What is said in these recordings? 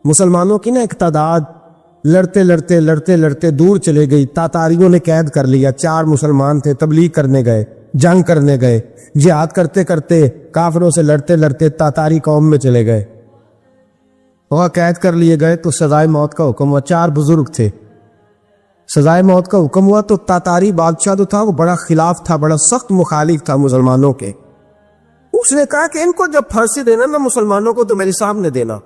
مسلمانوں کی نا ایک تعداد لڑتے لڑتے لڑتے لڑتے دور چلے گئی. تاتاریوں نے قید کر لیا. 4 مسلمان تھے, تبلیغ کرنے گئے, جنگ کرنے گئے, جہاد کرتے کرتے کافروں سے لڑتے لڑتے تاتاری قوم میں چلے گئے. وہ قید کر لیے گئے تو سزائے موت کا حکم ہوا. 4 بزرگ تھے, سزائے موت کا حکم ہوا تو تاتاری بادشاہ جو تھا وہ بڑا خلاف تھا, بڑا سخت مخالف تھا مسلمانوں کے. اس نے کہا کہ ان کو جب پھانسی دینا نا مسلمانوں کو تو میرے سامنے دینا.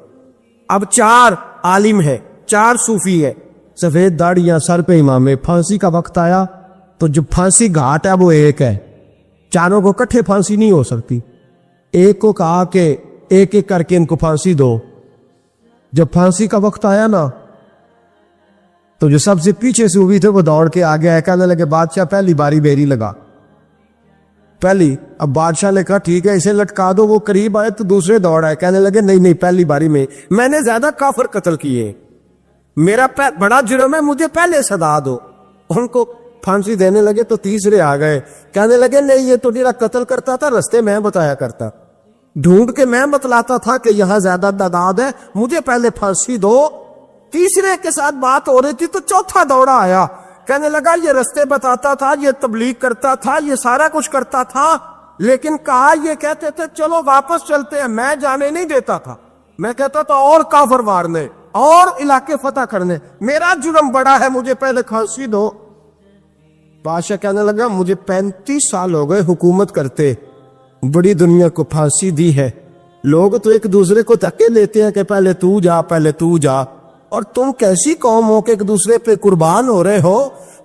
اب 4 عالم ہے, 4 صوفی ہے, سفید داڑیاں, سر پہ امامے. پھانسی کا وقت آیا تو جو پھانسی گھاٹ ہے وہ ایک ہے, چاروں کو کٹھے پھانسی نہیں ہو سکتی. ایک کو کہا کہ ایک ایک کر کے ان کو پھانسی دو. جب پھانسی کا وقت آیا نا تو جو سب سے پیچھے سے ہوئی تھے وہ دوڑ کے آگے آئے, کہنے لگے بادشاہ پہلی باری میری لگا, پہلی. اب بادشاہ نے کہا ٹھیک ہے اسے لٹکا دو. وہ قریب آئے تو دوسرے دوڑ آئے, کہنے لگے نہیں نہیں پہلی باری میں نے زیادہ کافر قتل کیے, میرا بڑا جرم ہے, مجھے پہلے سزا دو. ان کو پھانسی دینے لگے تو تیسرے آ گئے, کہنے لگے نہیں یہ تو میرا قتل کرتا تھا, رستے میں بتایا کرتا, ڈھونڈ کے میں بتلاتا تھا کہ یہاں زیادہ تعداد ہے, مجھے پہلے پھانسی دو. تیسرے کے ساتھ بات ہو رہی تھی تو چوتھا دوڑا آیا, کہنے لگا یہ رستے بتاتا تھا, یہ تبلیغ کرتا تھا, یہ سارا کچھ کرتا تھا, لیکن کہا یہ کہتے تھے چلو واپس چلتے ہیں, میں جانے نہیں دیتا تھا. میں کہتا تھا اور کافر مارنے اور علاقے فتح کرنے, میرا جرم بڑا ہے, مجھے پہلے پھانسی دو. بادشاہ کہنے لگا مجھے 35 سال ہو گئے حکومت کرتے, بڑی دنیا کو پھانسی دی ہے, لوگ تو ایک دوسرے کو دھکے دیتے ہیں کہ پہلے تو جا پہلے تو جا, اور تم کیسی قوم ہو کہ ایک دوسرے پہ قربان ہو رہے ہو.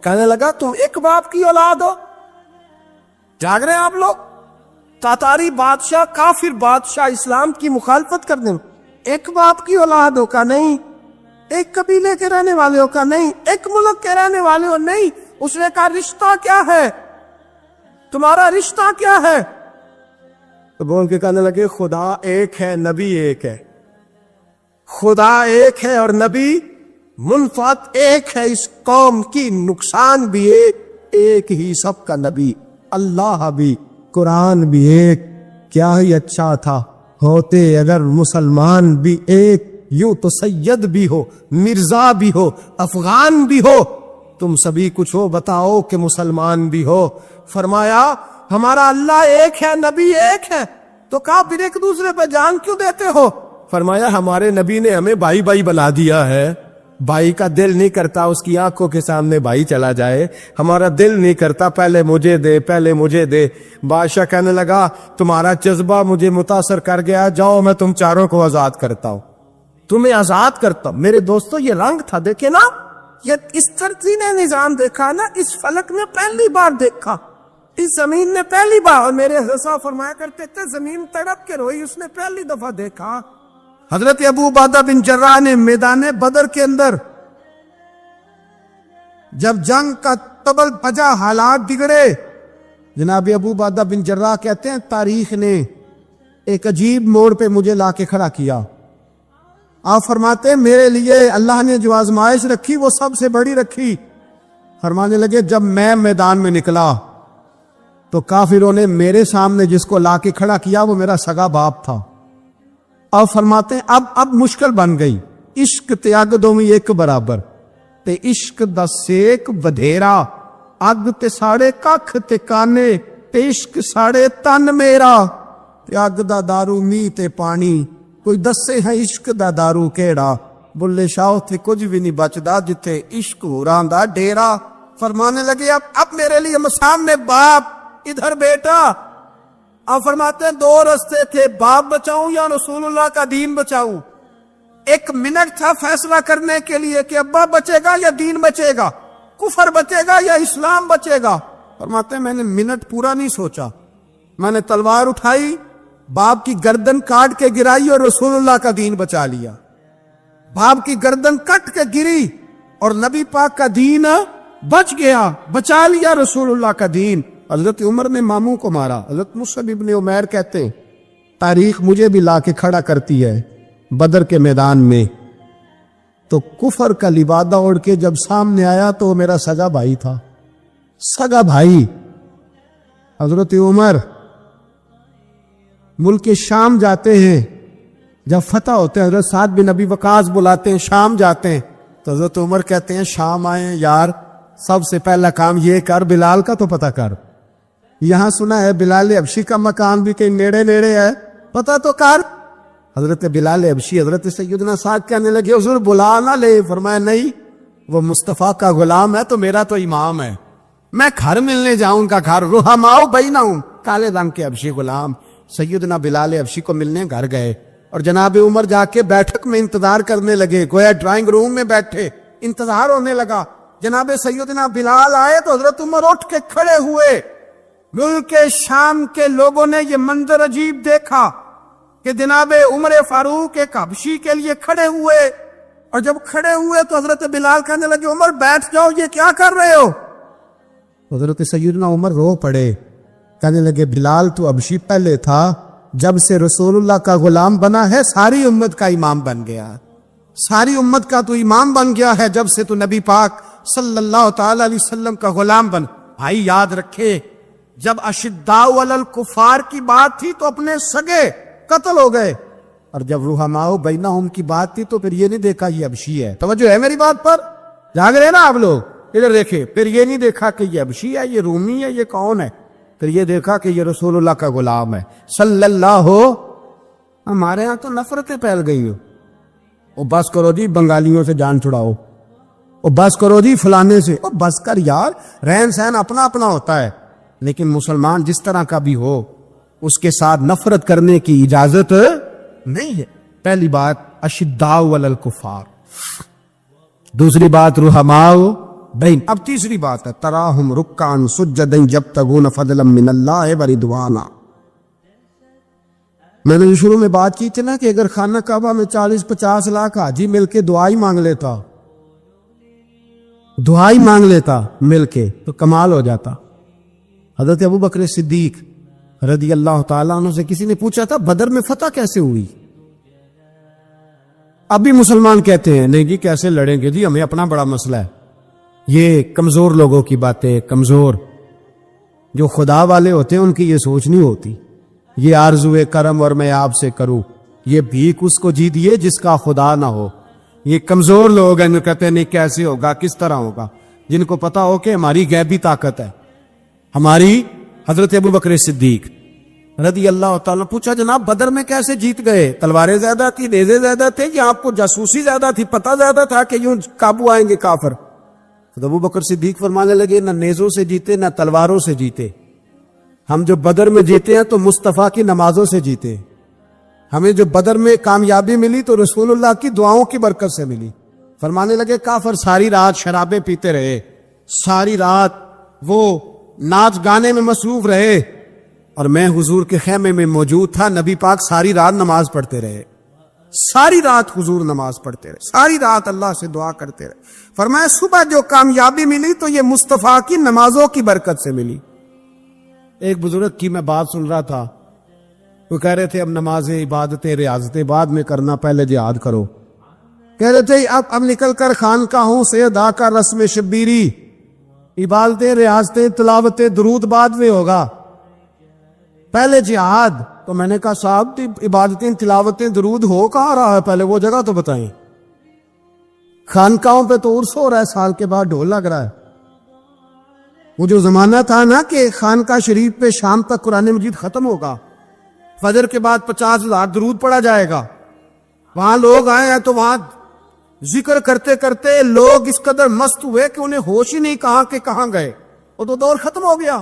کہنے لگا تم ایک باپ کی اولاد ہو. جاگ رہے ہیں آپ لوگ, تاتاری بادشاہ, کافر بادشاہ, اسلام کی مخالفت کرنے میں, ایک باپ کی اولاد ہو کا نہیں, ایک قبیلے کے رہنے والے ہو کا نہیں, ایک ملک کے رہنے والے ہو نہیں. اس نے کہا رشتہ کیا ہے, تمہارا رشتہ کیا ہے؟ تو بول کے کہنے لگے خدا ایک ہے, نبی ایک ہے. خدا ایک ہے اور نبی منفعت ایک ہے, اس قوم کی نقصان بھی ایک ہی, سب کا نبی اللہ بھی, قرآن بھی ایک. کیا ہی اچھا تھا ہوتے اگر مسلمان بھی ایک, یوں تو سید بھی ہو, مرزا بھی ہو, افغان بھی ہو, تم سبھی کچھ ہو, بتاؤ کہ مسلمان بھی ہو. فرمایا ہمارا اللہ ایک ہے, نبی ایک ہے. تو کہا پھر ایک دوسرے پہ جان کیوں دیتے ہو؟ فرمایا ہمارے نبی نے ہمیں بھائی بھائی بنا دیا ہے, بھائی کا دل نہیں کرتا اس کی آنکھوں کے سامنے بھائی چلا جائے, ہمارا دل نہیں کرتا پہلے مجھے دے پہلے مجھے دے. بادشاہ کہنے لگا تمہارا جذبہ مجھے متاثر کر گیا, جاؤ میں تم چاروں کو آزاد کرتا ہوں, تمہیں آزاد کرتا ہوں. میرے دوستو یہ رنگ تھا, دیکھے نا, یہ اس ترتیب نظام دیکھا نا, اس فلک میں پہلی بار دیکھا, اس زمین نے پہلی بار. اور میرے حضرت فرمایا کرتے تھے زمین تڑپ کے روئی, اس نے پہلی دفعہ دیکھا. حضرت ابو عبیدہ بن جراح نے میدان بدر کے اندر جب جنگ کا تبل بجا, حالات بگڑے, جناب ابو عبیدہ بن جراح کہتے ہیں تاریخ نے ایک عجیب موڑ پہ مجھے لا کے کھڑا کیا. آپ فرماتے ہیں میرے لیے اللہ نے جو آزمائش رکھی وہ سب سے بڑی رکھی. فرمانے لگے جب میں میدان میں نکلا تو کافروں نے میرے سامنے جس کو لا کے کھڑا کیا وہ میرا سگا باپ تھا. اور فرماتے ہیں اب مشکل بن گئی, عشق تیاگ دومی ایک برابر, تے عشق دا سیک بدھیرا, اگ تے ساڑے ککھ تے کانے, تے عشق ساڑے تن میرا, تے اگ دا دارو می تے پانی, کوئی دسے ہے عشق دا دارو کیڑا, بلے شاہ تھے کچھ بھی نہیں بچدا جتھے عشق ہوران دا ڈیرا. فرمانے لگے اب میرے لیے سامنے باپ, ادھر بیٹا. آپ فرماتے ہیں 2 رستے تھے, باپ بچاؤں یا رسول اللہ کا دین بچاؤں. 1 منٹ تھا فیصلہ کرنے کے لیے کہ ابا بچے گا یا دین بچے گا, کفر بچے گا یا اسلام بچے گا. فرماتے ہیں میں نے منٹ پورا نہیں سوچا, میں نے تلوار اٹھائی, باپ کی گردن کاٹ کے گرائی اور رسول اللہ کا دین بچا لیا. باپ کی گردن کٹ کے گری اور نبی پاک کا دین بچ گیا, بچا لیا رسول اللہ کا دین. حضرت عمر نے ماموں کو مارا. حضرت مصعب ابن عمیر کہتے ہیں تاریخ مجھے بھی لا کے کھڑا کرتی ہے بدر کے میدان میں, تو کفر کا لبادہ اوڑھ کے جب سامنے آیا تو وہ میرا سگا بھائی تھا, سگا بھائی. حضرت عمر ملک شام جاتے ہیں, جب فتح ہوتے ہیں حضرت سعد بن ابی وقاص بلاتے ہیں شام جاتے ہیں تو حضرت عمر کہتے ہیں شام آئے یار سب سے پہلا کام یہ کر بلال کا تو پتہ کر. یہاں سنا ہے بلال حبشی کا مکان بھی کہیں نیڑے نیڑے ہے, پتہ تو کر. حضرت بلال حبشی حضرت سیدنا سعد کہنے لگے حضور بلا نہ لے. فرمایا نہیں, وہ مصطفیٰ کا غلام ہے تو میرا تو امام ہے, میں گھر ملنے جاؤں کا گھر رحماؤ بینہم. کالے رنگ کے حبشی غلام سیدنا بلال حبشی کو ملنے گھر گئے اور جناب عمر جا کے بیٹھک میں انتظار کرنے لگے, گویا ڈرائنگ روم میں بیٹھے انتظار ہونے لگا. جناب سیدنا بلال آئے تو حضرت عمر اٹھ کے کھڑے ہوئے. ملک شام کے لوگوں نے یہ منظر عجیب دیکھا کہ جناب عمر فاروق ایک حبشی کے لیے کھڑے ہوئے, اور جب کھڑے ہوئے تو حضرت بلال کہنے لگے عمر بیٹھ جاؤ, یہ کیا کر رہے ہو؟ حضرت سیدنا عمر رو پڑے, کہنے لگے بلال تو حبشی پہلے تھا, جب سے رسول اللہ کا غلام بنا ہے ساری امت کا امام بن گیا, ساری امت کا تو امام بن گیا ہے جب سے تو نبی پاک صلی اللہ تعالی علیہ وسلم کا غلام بن. بھائی یاد رکھے جب اشداء علی الکفار کی بات تھی تو اپنے سگے قتل ہو گئے, اور جب رحماء بینہم کی بات تھی تو پھر یہ نہیں دیکھا یہ حبشی ہے. توجہ ہے میری بات پر, جاگ رہے نا آپ لوگ, ادھر دیکھیں. پھر یہ نہیں دیکھا کہ یہ حبشی ہے, یہ رومی ہے, یہ کون ہے, پھر یہ دیکھا کہ یہ رسول اللہ کا غلام ہے صلی اللہ ہو. ہمارے ہاں تو نفرتیں پھیل گئی ہو, او بس کرو جی بنگالیوں سے جان چھڑاؤ, او بس کرو جی فلانے سے, او بس کر یار, رہن سہن اپنا اپنا ہوتا ہے, لیکن مسلمان جس طرح کا بھی ہو اس کے ساتھ نفرت کرنے کی اجازت نہیں ہے. پہلی بات اشداء علی الکفار, دوسری بات رحماء بین. اب تیسری بات ہے تراہم رکعا سجدا یبتغون فضلا من اللہ ورضوانا. میں نے جو شروع میں بات کی تھی نا کہ اگر خانہ کعبہ میں 40-50 لاکھ حاجی مل کے دعا ہی مانگ لیتا مل کے تو کمال ہو جاتا. حضرت ابو بکر صدیق رضی اللہ تعالیٰ عنہ سے کسی نے پوچھا تھا بدر میں فتح کیسے ہوئی؟ اب بھی مسلمان کہتے ہیں نہیں جی کیسے لڑیں گے جی, ہمیں اپنا بڑا مسئلہ ہے. یہ کمزور لوگوں کی باتیں, کمزور جو خدا والے ہوتے ہیں ان کی یہ سوچ نہیں ہوتی. یہ آرزوئے کرم اور میں آپ سے کروں, یہ بھیک اس کو جی دیے جس کا خدا نہ ہو. یہ کمزور لوگ ہیں, کہتے ہیں نہیں کیسے ہوگا, کس طرح ہوگا, جن کو پتا ہو کہ ہماری غیبی طاقت ہے. ہماری حضرت ابو بکر صدیق رضی اللہ تعالیٰ پوچھا جناب بدر میں کیسے جیت گئے؟ تلواریں زیادہ تھی, نیزے زیادہ تھے, یا آپ کو جاسوسی زیادہ تھی, پتہ زیادہ تھا کہ یوں قابو آئیں گے کافر؟ تو ابو بکر صدیق فرمانے لگے نہ نیزوں سے جیتے نہ تلواروں سے جیتے, ہم جو بدر میں جیتے ہیں تو مصطفیٰ کی نمازوں سے جیتے. ہمیں جو بدر میں کامیابی ملی تو رسول اللہ کی دعاؤں کی برکت سے ملی. فرمانے لگے کافر ساری رات شرابیں پیتے رہے, ساری رات وہ ناچ گانے میں مصروف رہے, اور میں حضور کے خیمے میں موجود تھا, نبی پاک ساری رات نماز پڑھتے رہے, ساری رات حضور نماز پڑھتے رہے, ساری رات اللہ سے دعا کرتے رہے. فرمایا صبح جو کامیابی ملی تو یہ مصطفیٰ کی نمازوں کی برکت سے ملی. ایک بزرگ کی میں بات سن رہا تھا, وہ کہہ رہے تھے اب نمازیں عبادتیں ریاضتیں بعد میں کرنا, پہلے جہاد کرو. کہہ رہے تھے اب نکل کر خانقاہوں سے ادا کا رسم شبیری, عبادتیں ریاضتیں تلاوتیں درود بعد میں ہوگا, پہلے جہاد. تو میں نے کہا صاحب عبادتیں تلاوتیں درود ہو کہاں رہا ہے, پہلے وہ جگہ تو بتائیں. خانقاہوں پہ تو عرس ہو رہا ہے, سال کے بعد ڈھول لگ رہا ہے. وہ جو زمانہ تھا نا کہ خانقاہ شریف پہ شام تک قرآن مجید ختم ہوگا, فجر کے بعد 50,000 درود پڑھا جائے گا, وہاں لوگ آئے ہیں تو وہاں ذکر کرتے کرتے لوگ اس قدر مست ہوئے کہ انہیں ہوش ہی نہیں کہاں کہ کہاں گئے. وہ تو دور ختم ہو گیا.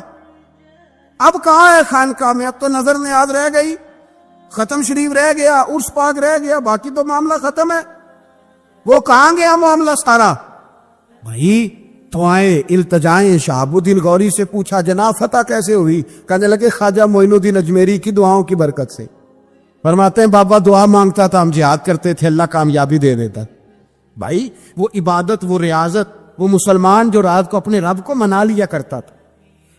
اب کہاں ہے خانقاہ میں؟ اب تو نظر نیاز رہ گئی, ختم شریف رہ گیا, عرس پاک رہ گیا, باقی تو معاملہ ختم ہے. وہ کہاں گیا معاملہ سارا؟ بھائی دعائیں التجائیں. شہاب الدین غوری سے پوچھا جناب فتح کیسے ہوئی؟ کہنے لگے خواجہ معین الدین اجمیری کی دعاؤں کی برکت سے. فرماتے ہیں بابا دعا مانگتا تھا, ہم جہاد کرتے تھے, اللہ کامیابی دے دیتا. بھائی وہ عبادت, وہ ریاضت, وہ مسلمان جو رات کو اپنے رب کو منا لیا کرتا تھا,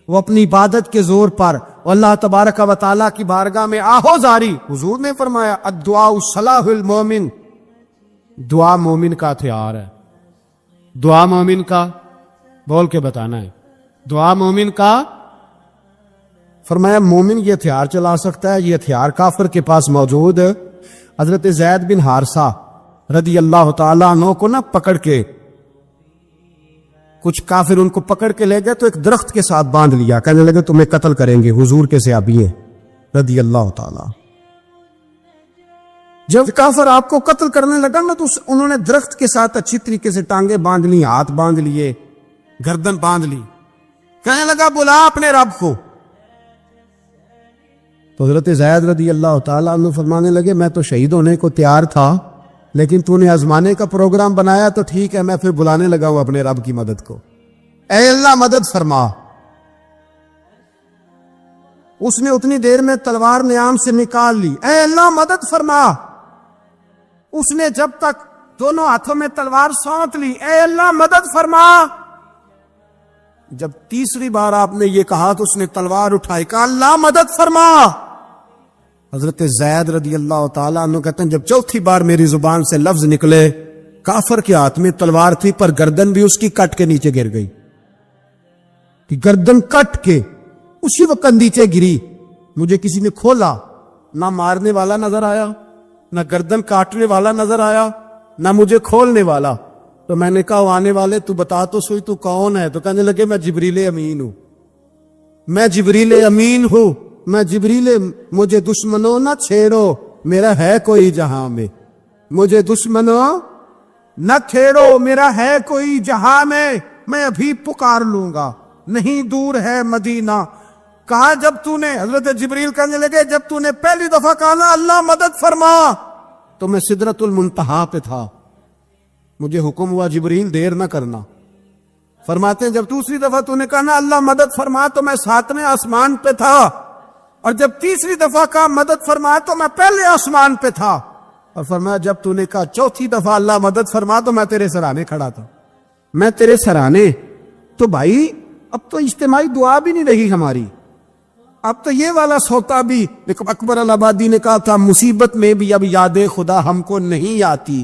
وہ اپنی عبادت کے زور پر اللہ تبارک و تعالیٰ کی بارگاہ میں آہو زاری. حضور نے فرمایا الدعاء صلاح المومن, دعا مومن کا ہتھیار ہے. دعا مومن کا, بول کے بتانا ہے, دعا مومن کا. فرمایا مومن یہ ہتھیار چلا سکتا ہے, یہ ہتھیار کافر کے پاس موجود حضرت زید بن حارثہ رضی اللہ تعالیٰ عنہ کو نہ پکڑ کے کچھ کافر ان کو پکڑ کے لے گئے تو ایک درخت کے ساتھ باندھ لیا، کہنے لگے تمہیں قتل کریں گے، حضور کے صحابی ہیں رضی اللہ تعالیٰ۔ جب کافر آپ کو قتل کرنے لگا نا تو انہوں نے درخت کے ساتھ اچھی طریقے سے ٹانگیں باندھ لی، ہاتھ باندھ لیے، گردن باندھ لی، کہنے لگا بلا اپنے رب کو۔ تو حضرت زید رضی اللہ تعالیٰ عنہ فرمانے لگے میں تو شہید ہونے کو تیار تھا، لیکن تو نے آزمانے کا پروگرام بنایا تو ٹھیک ہے، میں پھر بلانے لگا ہوں اپنے رب کی مدد کو، اے اللہ مدد فرما۔ اس نے اتنی دیر میں تلوار نیام سے نکال لی، اے اللہ مدد فرما۔ اس نے جب تک دونوں ہاتھوں میں تلوار سونت لی، اے اللہ مدد فرما۔ جب تیسری بار آپ نے یہ کہا تو اس نے تلوار اٹھائی، کہا اللہ مدد فرما۔ حضرت زید رضی اللہ تعالیٰ عنہ کہتے ہیں جب چوتھی بار میری زبان سے لفظ نکلے، کافر کے ہاتھ میں تلوار تھی پر گردن بھی اس کی کٹ کے نیچے گر گئی، کہ گردن کٹ کے اسی وقت نیچے گری۔ مجھے کسی نے کھولا، نہ مارنے والا نظر آیا، نہ گردن کاٹنے والا نظر آیا، نہ مجھے کھولنے والا۔ تو میں نے کہا آنے والے تو بتا تو سوئی تو کون ہے؟ تو کہنے لگے میں جبریل امین ہوں، میں جبریل امین ہوں، میں جبریل، مجھے دشمنوں نہ چھیڑو، میرا ہے کوئی جہاں میں، مجھے دشمنوں نہ چھیڑو، میرا ہے کوئی جہاں میں ابھی پکار لوں گا، نہیں دور ہے مدینہ۔ کہا جب تو نے، حضرت جبریل کہنے لگے جب تو نے پہلی دفعہ کہا نا اللہ مدد فرما تو میں سدرۃ المنتہا پہ تھا، مجھے حکم ہوا جبریل دیر نہ کرنا۔ فرماتے ہیں جب دوسری دفعہ تو نے کہا نا اللہ مدد فرما تو میں 7ویں آسمان پہ تھا، اور جب تیسری دفعہ کہا مدد فرما تو میں پہلے آسمان پہ تھا، اور فرمایا جب تو نے کہا چوتھی دفعہ اللہ مدد فرما تو میں تیرے سرانے کھڑا تھا، میں تیرے سرانے۔ تو بھائی اب تو اجتماعی دعا بھی نہیں رہی ہماری، اب تو یہ والا سوتا بھی، اکبر الآبادی نے کہا تھا مصیبت میں بھی اب یاد خدا ہم کو نہیں آتی،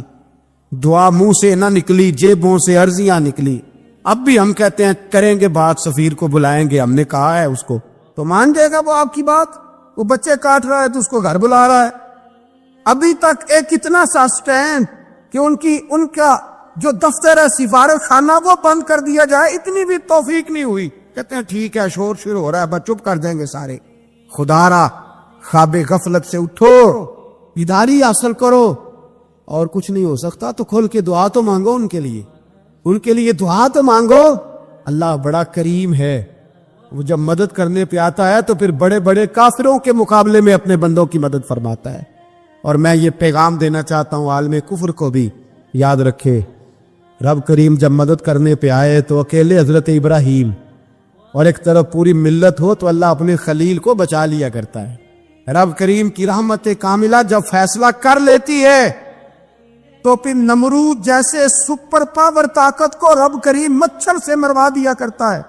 دعا منہ سے نہ نکلی جیبوں سے عرضیاں نکلی۔ اب بھی ہم کہتے ہیں کریں گے بات، سفیر کو بلائیں گے، ہم نے کہا ہے اس کو تو مان جائے گا وہ آپ کی بات؟ وہ بچے کاٹ رہا ہے تو اس کو گھر بلا رہا ہے۔ ابھی تک ایک اتنا سا سٹینڈ کہ ان کا جو دفتر ہے سفارت خانہ وہ بند کر دیا جائے، اتنی بھی توفیق نہیں ہوئی۔ کہتے ہیں ٹھیک ہے شور شروع ہو رہا ہے بس چپ کر دیں گے سارے۔ خدا را خواب غفلت سے اٹھو، بیداری حاصل کرو، اور کچھ نہیں ہو سکتا تو کھول کے دعا تو مانگو ان کے لیے دعا تو مانگو۔ اللہ بڑا کریم ہے، وہ جب مدد کرنے پہ آتا ہے تو پھر بڑے بڑے کافروں کے مقابلے میں اپنے بندوں کی مدد فرماتا ہے۔ اور میں یہ پیغام دینا چاہتا ہوں عالم کفر کو بھی، یاد رکھے رب کریم جب مدد کرنے پہ آئے تو اکیلے حضرت ابراہیم اور ایک طرف پوری ملت ہو تو اللہ اپنے خلیل کو بچا لیا کرتا ہے۔ رب کریم کی رحمت کاملہ جب فیصلہ کر لیتی ہے تو پھر نمرود جیسے سپر پاور طاقت کو رب کریم مچھر سے مروا دیا کرتا ہے۔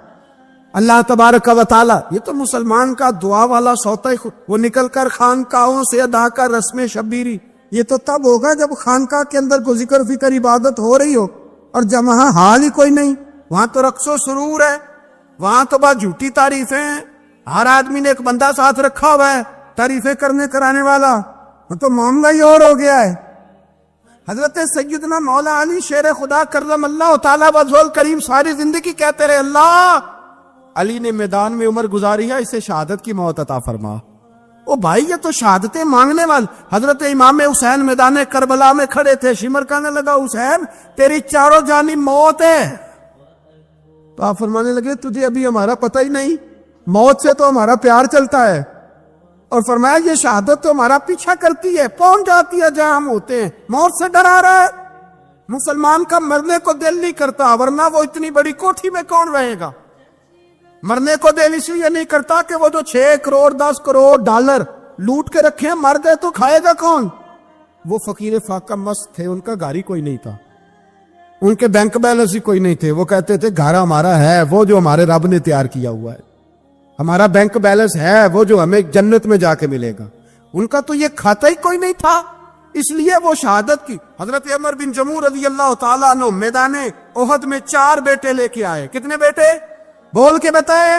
اللہ تبارک و تعالی، یہ تو مسلمان کا دعا والا سوتا ہی، وہ نکل کر خانقاہوں سے ادا کر رسم شبیری، یہ تو تب ہوگا جب خانقاہ کے اندر کوئی ذکر فکر عبادت ہو رہی ہو، اور جب وہاں حال ہی کوئی نہیں، وہاں تو رقص و سرور ہے، وہاں تو بس جھوٹی تعریفیں ہیں، ہر آدمی نے ایک بندہ ساتھ رکھا ہوا ہے تعریفیں کرنے کرانے والا، وہ تو معاملہ ہی اور ہو گیا ہے۔ حضرت سیدنا مولا علی شیر خدا کرم اللہ تعالیٰ وجہہ الکریم ساری زندگی کہتے رہے اللہ علی نے میدان میں عمر گزاری ہے، اسے شہادت کی موت عطا فرما۔ او بھائی یہ تو شہادتیں مانگنے والے۔ حضرت امام حسین میدان کربلا میں کھڑے تھے، شمر کہنے لگا حسین تیری چاروں جانب موت ہے، تو آپ فرمانے لگے تجھے ابھی ہمارا پتہ ہی نہیں، موت سے تو ہمارا پیار چلتا ہے، اور فرمایا یہ شہادت تو ہمارا پیچھا کرتی ہے، پہنچ جاتی ہے جہاں ہم ہوتے ہیں، موت سے ڈرا رہا ہے۔ مسلمان کا مرنے کو دل نہیں کرتا، ورنہ وہ اتنی بڑی کوٹھی میں کون رہے گا؟ مرنے کو دل اس لیے نہیں کرتا کہ وہ جو 6 کروڑ 10 کروڑ ڈالر لوٹ کے رکھے ہیں، مر گئے تو کھائے گا کون؟ وہ فقیر فاقہ مست تھے، ان کا گھر ہی کوئی نہیں تھا، ان کے بینک بیلنس ہی کوئی نہیں تھے، وہ کہتے تھے گھر ہمارا ہے وہ جو ہمارے رب نے تیار کیا ہوا ہے، ہمارا بینک بیلنس ہے وہ جو ہمیں جنت میں جا کے ملے گا۔ ان کا تو یہ کھاتا ہی کوئی نہیں تھا، اس لیے وہ شہادت کی۔ حضرت عمر بن جموع رضی اللہ تعالیٰ عنہ میدان احد میں 4 بیٹے لے کے آئے۔ کتنے بیٹے؟ بول کے بتائے۔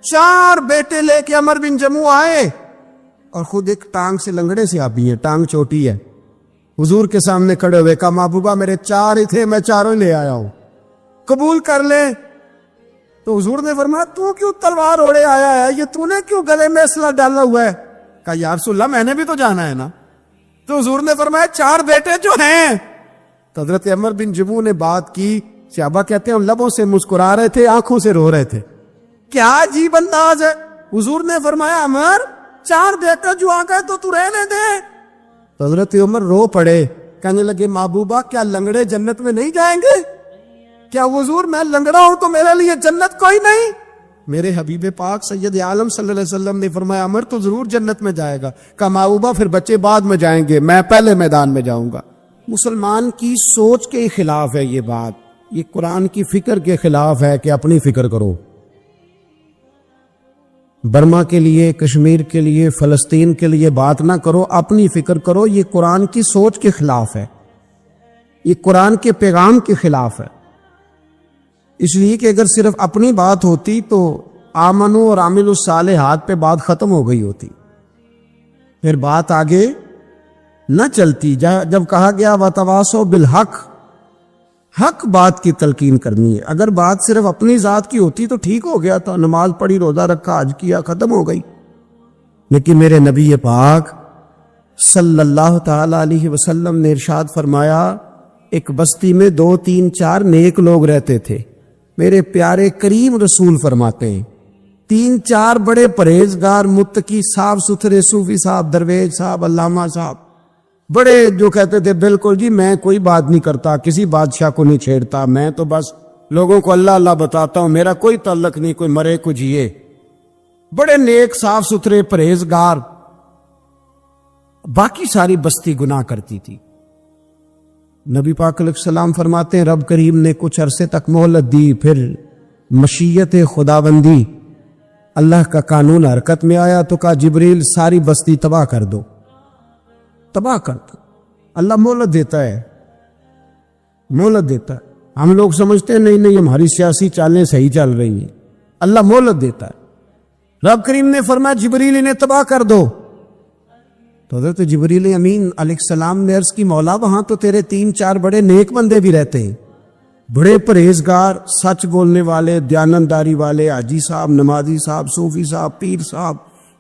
4 بیٹے لے کے عمر بن جموع آئے، اور خود ایک ٹانگ سے لنگڑے سے آبی ہے، ٹانگ چھوٹی ہے، حضور کے سامنے کھڑے ہوئے، کہا محبوبہ میرے 4 ہی تھے، میں 4 لے آیا ہوں، قبول کر لے۔ تو حضور نے فرمایا تو کیوں تلوار اوڑے آیا ہے، یہ تو نے کیوں گلے میں اسلحہ ڈالا ہوا ہے؟ کہا یا رسول اللہ میں نے بھی تو جانا ہے نا۔ تو حضور نے فرمایا 4 بیٹے جو ہیں۔ تو حضرت عمر بن جموح نے بات کی، صحابہ کہتے ہیں ہم لبوں سے مسکرا رہے تھے، آنکھوں سے رو رہے تھے، کیا عجیب انداز ہے۔ حضور نے فرمایا عمر 4 بیٹے جو آ گئے تو رہنے دے۔ تو حضرت عمر رو پڑے، کہنے لگے محبوبہ کیا لنگڑے جنت میں نہیں جائیں گے؟ کیا حضور میں لنگڑا ہوں تو میرے لیے جنت کوئی نہیں؟ میرے حبیب پاک سید عالم صلی اللہ علیہ وسلم نے فرمایا عمر تو ضرور جنت میں جائے گا۔ کہا محبوبہ پھر بچے بعد میں جائیں گے، میں پہلے میدان میں جاؤں گا۔ مسلمان کی سوچ کے خلاف ہے یہ بات، یہ قرآن کی فکر کے خلاف ہے کہ اپنی فکر کرو۔ برما کے لیے، کشمیر کے لیے، فلسطین کے لیے بات نہ کرو، اپنی فکر کرو۔ یہ قرآن کی سوچ کے خلاف ہے، یہ قرآن کے پیغام کے خلاف ہے۔ اس لیے کہ اگر صرف اپنی بات ہوتی تو آمنو اور عامل الصالحات پہ بات ختم ہو گئی ہوتی، پھر بات آگے نہ چلتی۔ جب کہا گیا وَتَوَاصَوْا بِالْحَقِّ، حق بات کی تلقین کرنی ہے۔ اگر بات صرف اپنی ذات کی ہوتی تو ٹھیک ہو گیا تھا، نماز پڑھی، روزہ رکھا، حج کیا، ختم ہو گئی۔ لیکن میرے نبی پاک صلی اللہ تعالی علیہ وسلم نے ارشاد فرمایا ایک بستی میں 2 3 4 نیک لوگ رہتے تھے۔ میرے پیارے کریم رسول فرماتے ہیں 3 4 بڑے پرہیزگار، متقی، صاف ستھرے صوفی صاحب، درویش صاحب، علامہ صاحب، بڑے جو کہتے تھے بالکل جی میں کوئی بات نہیں کرتا، کسی بادشاہ کو نہیں چھیڑتا، میں تو بس لوگوں کو اللہ اللہ بتاتا ہوں، میرا کوئی تعلق نہیں، کوئی مرے کوئی جیے، بڑے نیک صاف ستھرے پرہیزگار۔ باقی ساری بستی گناہ کرتی تھی۔ نبی پاک علیہ السلام فرماتے ہیں رب کریم نے کچھ عرصے تک مہلت دی، پھر مشیت خداوندی، اللہ کا قانون حرکت میں آیا تو کہا جبریل ساری بستی تباہ کر دو، تباہ کر دو۔ اللہ مہلت دیتا ہے، مہلت دیتا ہے۔ ہم لوگ سمجھتے ہیں نہیں ہماری سیاسی چالیں صحیح چل رہی ہیں، اللہ مہلت دیتا ہے۔ رب کریم نے فرمایا جبریل انہیں تباہ کر دو۔ تو حضرت جبریل امین علیہ السلام نے عرض کی مولا وہاں تو تیرے 3 4 بڑے نیک بندے بھی رہتے ہیں، بڑے پرہیزگار، سچ بولنے والے، دیانتداری والے، حاجی صاحب، نمازی صاحب، صوفی صاحب، پیر صاحب،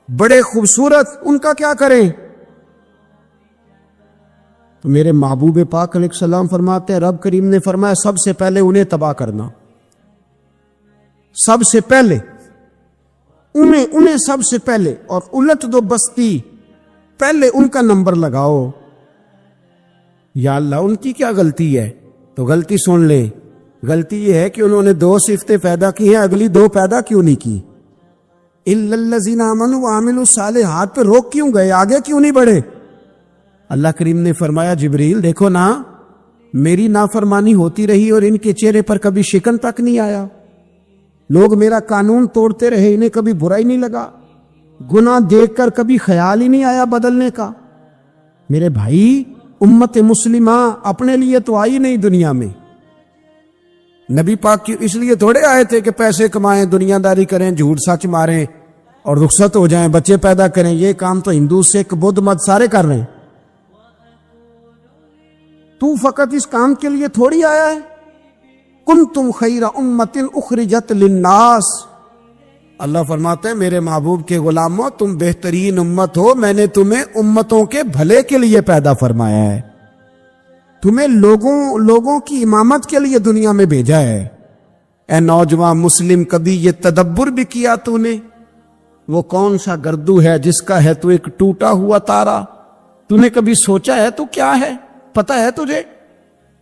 بڑے خوبصورت، ان کا کیا کریں؟ تو میرے محبوب پاک علیہ السلام فرماتے ہیں رب کریم نے فرمایا سب سے پہلے انہیں تباہ کرنا، سب سے پہلے انہیں سب سے پہلے، اور الٹ دو بستی، پہلے ان کا نمبر لگاؤ۔ یا اللہ ان کی کیا غلطی ہے؟ تو غلطی سن لے، غلطی یہ ہے کہ انہوں نے 2 صفتیں پیدا کی ہیں، اگلی 2 پیدا کیوں نہیں کی؟ الا الذین آمنوا وعملوا الصالحات پہ روک کیوں گئے؟ آگے کیوں نہیں بڑھے؟ اللہ کریم نے فرمایا جبریل دیکھو نا، میری نافرمانی ہوتی رہی اور ان کے چہرے پر کبھی شکن تک نہیں آیا، لوگ میرا قانون توڑتے رہے، انہیں کبھی برا ہی نہیں لگا، گناہ دیکھ کر کبھی خیال ہی نہیں آیا بدلنے کا۔ میرے بھائی امت مسلمہ اپنے لیے تو آئی نہیں دنیا میں، نبی پاک کی اس لیے تھوڑے آئے تھے کہ پیسے کمائیں، دنیا داری کریں، جھوٹ سچ ماریں اور رخصت ہو جائیں، بچے پیدا کریں۔ یہ کام تو ہندو سکھ بدھ مت سارے کر رہے ہیں، تو فقط اس کام کے لیے تھوڑی آیا ہے۔ کنتم خیر امت اخرجت للناس، اللہ فرماتے ہیں میرے محبوب کے غلاموں تم بہترین امت ہو، میں نے تمہیں امتوں کے بھلے کے لیے پیدا فرمایا ہے، تمہیں لوگوں کی امامت کے لیے دنیا میں بھیجا ہے۔ اے نوجوان مسلم کبھی یہ تدبر بھی کیا تو نے؟ وہ کون سا گردو ہے جس کا ہے تو ایک ٹوٹا ہوا تارا؟ تو نے کبھی سوچا ہے تو کیا ہے؟ پتہ ہے تجھے؟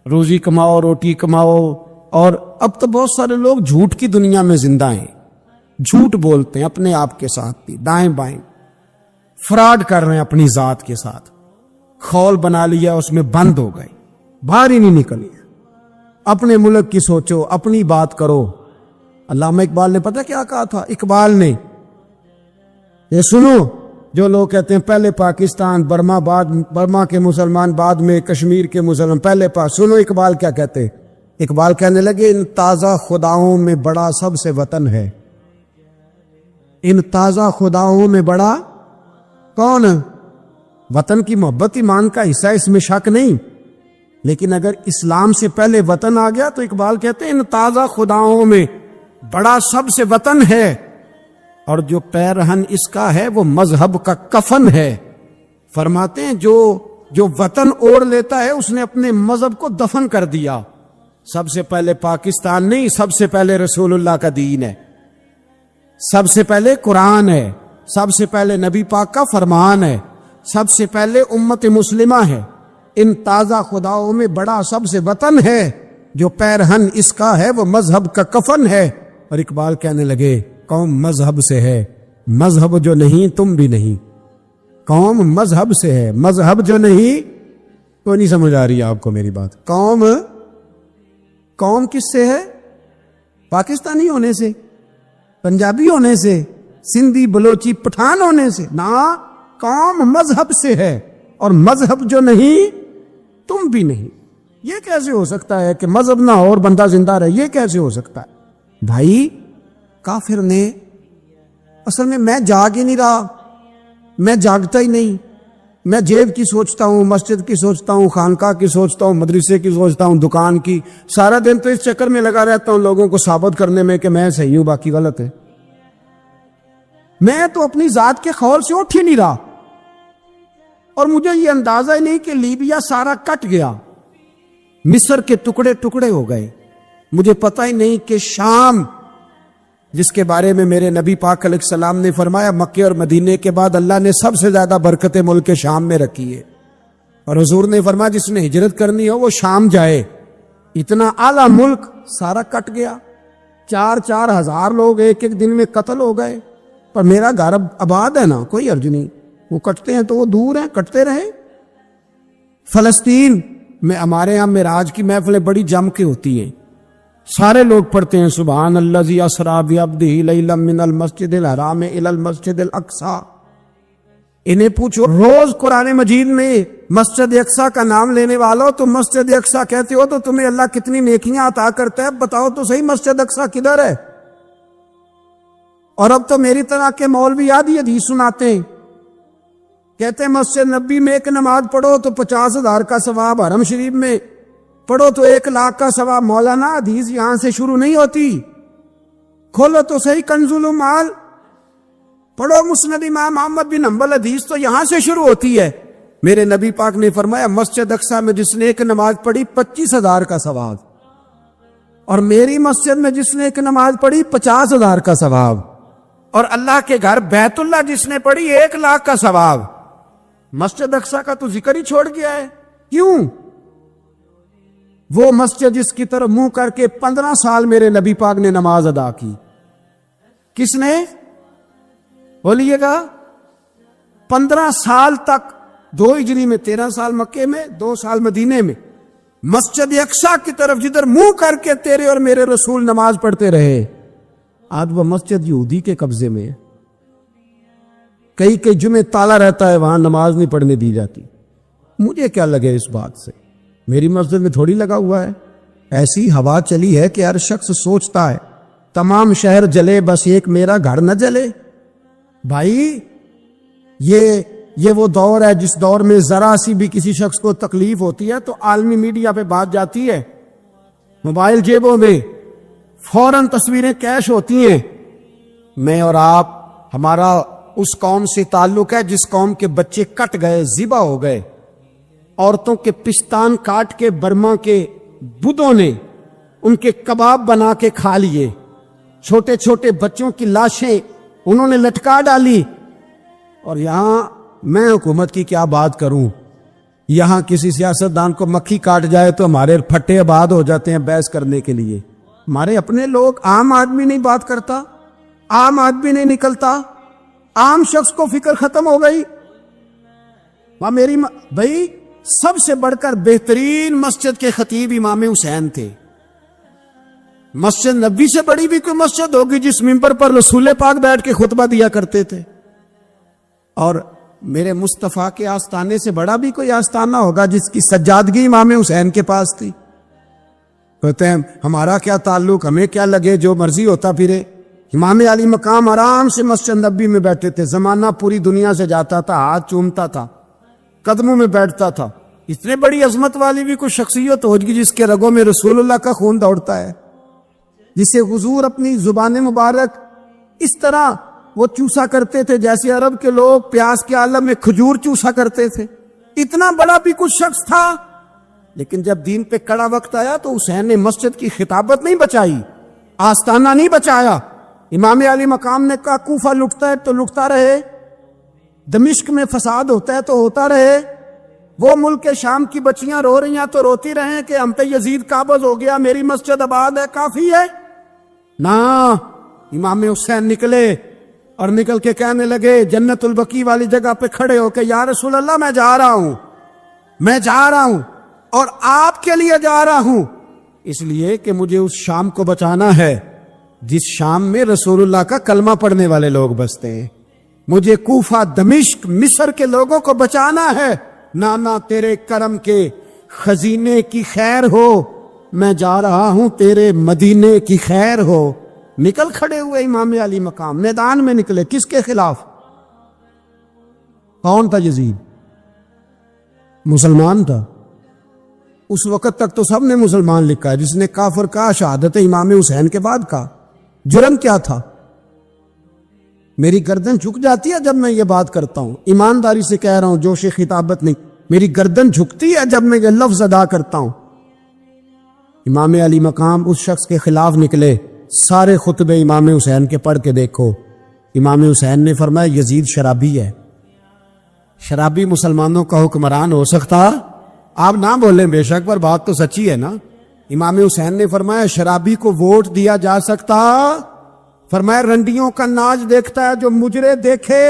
روزی کماؤ، روٹی کماؤ، اور اب تو بہت سارے لوگ جھوٹ کی دنیا میں زندہ ہیں، جھوٹ بولتے ہیں اپنے آپ کے ساتھ بھی، دائیں بائیں فراڈ کر رہے ہیں اپنی ذات کے ساتھ، خول بنا لیا اس میں بند ہو گئے، باہر ہی نہیں نکلی۔ اپنے ملک کی سوچو، اپنی بات کرو۔ علامہ اقبال نے پتہ کیا کہا تھا؟ اقبال نے، یہ سنو جو لوگ کہتے ہیں پہلے پاکستان، برما کے مسلمان بعد میں کشمیر کے مسلمان، پہلے سنو اقبال کیا کہتے ہیں۔ اقبال کہنے لگے ان تازہ خداؤں میں بڑا سب سے وطن ہے، ان تازہ خداؤں میں بڑا کون؟ وطن کی محبت ایمان کا حصہ، اس میں شک نہیں، لیکن اگر اسلام سے پہلے وطن آ گیا تو اقبال کہتے ہیں ان تازہ خداؤں میں بڑا سب سے وطن ہے، اور جو پیرہن اس کا ہے وہ مذہب کا کفن ہے۔ فرماتے ہیں جو وطن اوڑھ لیتا ہے اس نے اپنے مذہب کو دفن کر دیا۔ سب سے پہلے پاکستان نہیں، سب سے پہلے رسول اللہ کا دین ہے، سب سے پہلے قرآن ہے، سب سے پہلے نبی پاک کا فرمان ہے، سب سے پہلے امت مسلمہ ہے۔ ان تازہ خداؤں میں بڑا سب سے وطن ہے، جو پیرہن اس کا ہے وہ مذہب کا کفن ہے۔ اور اقبال کہنے لگے قوم مذہب سے ہے، مذہب جو نہیں تم بھی نہیں۔ قوم مذہب سے ہے، مذہب جو نہیں، تو نہیں سمجھ آ رہی آپ کو میری بات؟ قوم کس سے ہے؟ پاکستانی ہونے سے، پنجابی ہونے سے، سندھی بلوچی پٹھان ہونے سے؟ نہ، قوم مذہب سے ہے، اور مذہب جو نہیں تم بھی نہیں۔ یہ کیسے ہو سکتا ہے کہ مذہب نہ ہو اور بندہ زندہ رہے؟ یہ کیسے ہو سکتا ہے بھائی؟ کافر نے اصل میں جاگ ہی نہیں رہا، میں جاگتا ہی نہیں، میں جیب کی سوچتا ہوں، مسجد کی سوچتا ہوں، خانقاہ کی سوچتا ہوں، مدرسے کی سوچتا ہوں، دکان کی، سارا دن تو اس چکر میں لگا رہتا ہوں لوگوں کو ثابت کرنے میں کہ میں صحیح ہوں باقی غلط ہے۔ میں تو اپنی ذات کے خول سے اٹھ ہی نہیں رہا، اور مجھے یہ اندازہ ہی نہیں کہ لیبیا سارا کٹ گیا، مصر کے ٹکڑے ٹکڑے ہو گئے، مجھے پتہ ہی نہیں کہ شام، جس کے بارے میں میرے نبی پاک علیہ السلام نے فرمایا مکے اور مدینے کے بعد اللہ نے سب سے زیادہ برکتیں ملک شام میں رکھی ہے، اور حضور نے فرمایا جس نے ہجرت کرنی ہو وہ شام جائے۔ اتنا اعلیٰ ملک سارا کٹ گیا، 4,000 ہزار لوگ ایک ایک دن میں قتل ہو گئے، پر میرا گھر آباد ہے نا، کوئی حرج نہیں، وہ کٹتے ہیں تو وہ دور ہیں، کٹتے رہے۔ فلسطین میں ہمارے یہاں معراج کی محفلیں بڑی جم کے ہوتی ہیں، سارے لوگ پڑھتے ہیں سبحان الذی اسریٰ بعبدہ لیلا من المسجد الحرام الی المسجد الاقصی۔ انہیں پوچھو روز قرآن مجید میں مسجد اقصی کا نام لینے والوں، تو مسجد اقصی کہتے ہو تو تمہیں اللہ کتنی نیکیاں عطا کرتا ہے، بتاؤ تو صحیح مسجد اقصی کدھر ہے؟ اور اب تو میری طرح کے مولوی آدھی حدیث سناتے ہیں، کہتے ہیں مسجد نبی میں ایک نماز پڑھو تو 50,000 کا ثواب، حرم شریف میں پڑھو تو 1,00,000 کا ثواب۔ مولانا حدیث یہاں سے شروع نہیں ہوتی، کھولو تو صحیح کنز المال، پڑھو مسند امام احمد بن حنبل، حدیث تو یہاں سے شروع ہوتی ہے۔ میرے نبی پاک نے فرمایا مسجد اقصی میں جس نے ایک نماز پڑھی 25,000 کا ثواب، اور میری مسجد میں جس نے ایک نماز پڑھی 50,000 کا ثواب، اور اللہ کے گھر بیت اللہ جس نے پڑھی 1,00,000 کا ثواب۔ مسجد اقصی کا تو ذکر ہی چھوڑ گیا ہے، کیوں؟ وہ مسجد جس کی طرف منہ کر کے 15 سال میرے نبی پاک نے نماز ادا کی، کس نے؟ بولیے گا 15 سال تک، 2 ہجری میں 13 سال مکے میں، 2 سال مدینے میں، مسجد اقصی کی طرف جدھر منہ کر کے تیرے اور میرے رسول نماز پڑھتے رہے۔ آج وہ مسجد یہودی کے قبضے میں ہے، کئی جمعے تالا رہتا ہے، وہاں نماز نہیں پڑھنے دی جاتی۔ مجھے کیا لگے اس بات سے، میری مسجد میں تھوڑی لگا ہوا ہے۔ ایسی ہوا چلی ہے کہ ہر شخص سوچتا ہے تمام شہر جلے بس ایک میرا گھر نہ جلے۔ بھائی یہ وہ دور ہے جس دور میں ذرا سی بھی کسی شخص کو تکلیف ہوتی ہے تو عالمی میڈیا پہ بات جاتی ہے، موبائل جیبوں میں فوراً تصویریں کیش ہوتی ہیں۔ میں اور آپ، ہمارا اس قوم سے تعلق ہے جس قوم کے بچے کٹ گئے، ذبح ہو گئے، عورتوں کے پستان کاٹ کے برما کے بدھوں نے ان کے کباب بنا کے کھا لیے، چھوٹے چھوٹے بچوں کی لاشیں انہوں نے لٹکا ڈالی۔ اور یہاں میں حکومت کی کیا بات کروں، یہاں کسی سیاستدان کو مکھی کاٹ جائے تو ہمارے پھٹے آباد ہو جاتے ہیں بحث کرنے کے لیے۔ ہمارے اپنے لوگ، عام آدمی نہیں بات کرتا، عام آدمی نہیں نکلتا، عام شخص کو فکر ختم ہو گئی۔ وہاں میری بھائی سب سے بڑھ کر بہترین مسجد کے خطیب امام حسین تھے۔ مسجد نبی سے بڑی بھی کوئی مسجد ہوگی جس ممبر پر رسول پاک بیٹھ کے خطبہ دیا کرتے تھے، اور میرے مصطفیٰ کے آستانے سے بڑا بھی کوئی آستانہ ہوگا جس کی سجادگی امام حسین کے پاس تھی۔ کہتے ہیں ہمارا کیا تعلق، ہمیں کیا لگے، جو مرضی ہوتا پھرے۔ امام علی مقام آرام سے مسجد نبی میں بیٹھے تھے، زمانہ پوری دنیا سے جاتا تھا، ہاتھ چومتا تھا، قدموں میں بیٹھتا تھا. اتنے بڑی عظمت والی بھی کوئی شخصیت ہوگی جس کے رگوں میں رسول اللہ کا خون دوڑتا ہے, جسے حضور اپنی زبان مبارک اس طرح وہ چوسا کرتے تھے جیسے عرب کے لوگ پیاس کے عالم میں کھجور چوسا کرتے تھے. اتنا بڑا بھی کچھ شخص تھا, لیکن جب دین پہ کڑا وقت آیا تو حسین نے مسجد کی خطابت نہیں بچائی, آستانہ نہیں بچایا. امام علی مقام نے کہا کوفہ لٹتا ہے تو لٹتا رہے, دمشق میں فساد ہوتا ہے تو ہوتا رہے, وہ ملک شام کی بچیاں رو رہی ہیں تو روتی رہیں کہ ہم پہ یزید قابض ہو گیا, میری مسجد آباد ہے, کافی ہے نا. امام حسین نکلے اور نکل کے کہنے لگے جنت البقیع والی جگہ پہ کھڑے ہو کے, یا رسول اللہ میں جا رہا ہوں اور آپ کے لیے جا رہا ہوں, اس لیے کہ مجھے اس شام کو بچانا ہے جس شام میں رسول اللہ کا کلمہ پڑھنے والے لوگ بستے ہیں. مجھے کوفہ, دمشق, مصر کے لوگوں کو بچانا ہے. نانا تیرے کرم کے خزینے کی خیر ہو, میں جا رہا ہوں تیرے مدینے کی خیر ہو. نکل کھڑے ہوئے امام علی مقام, میدان میں نکلے. کس کے خلاف؟ کون تھا یزید؟ مسلمان تھا. اس وقت تک تو سب نے مسلمان لکھا ہے, جس نے کافر کہا شہادت امام حسین کے بعد کا. جرم کیا تھا؟ میری گردن جھک جاتی ہے جب میں یہ بات کرتا ہوں, ایمانداری سے کہہ رہا ہوں, جوش خطابت نہیں, میری گردن جھکتی ہے جب میں یہ لفظ ادا کرتا ہوں. امام علی مقام اس شخص کے خلاف نکلے. سارے خطبے امام حسین کے پڑھ کے دیکھو. امام حسین نے فرمایا یزید شرابی ہے. شرابی مسلمانوں کا حکمران ہو سکتا؟ آپ نہ بولیں بے شک, پر بات تو سچی ہے نا. امام حسین نے فرمایا شرابی کو ووٹ دیا جا سکتا؟ فرمایا رنڈیوں کا ناچ دیکھتا ہے جو مجرے دیکھے,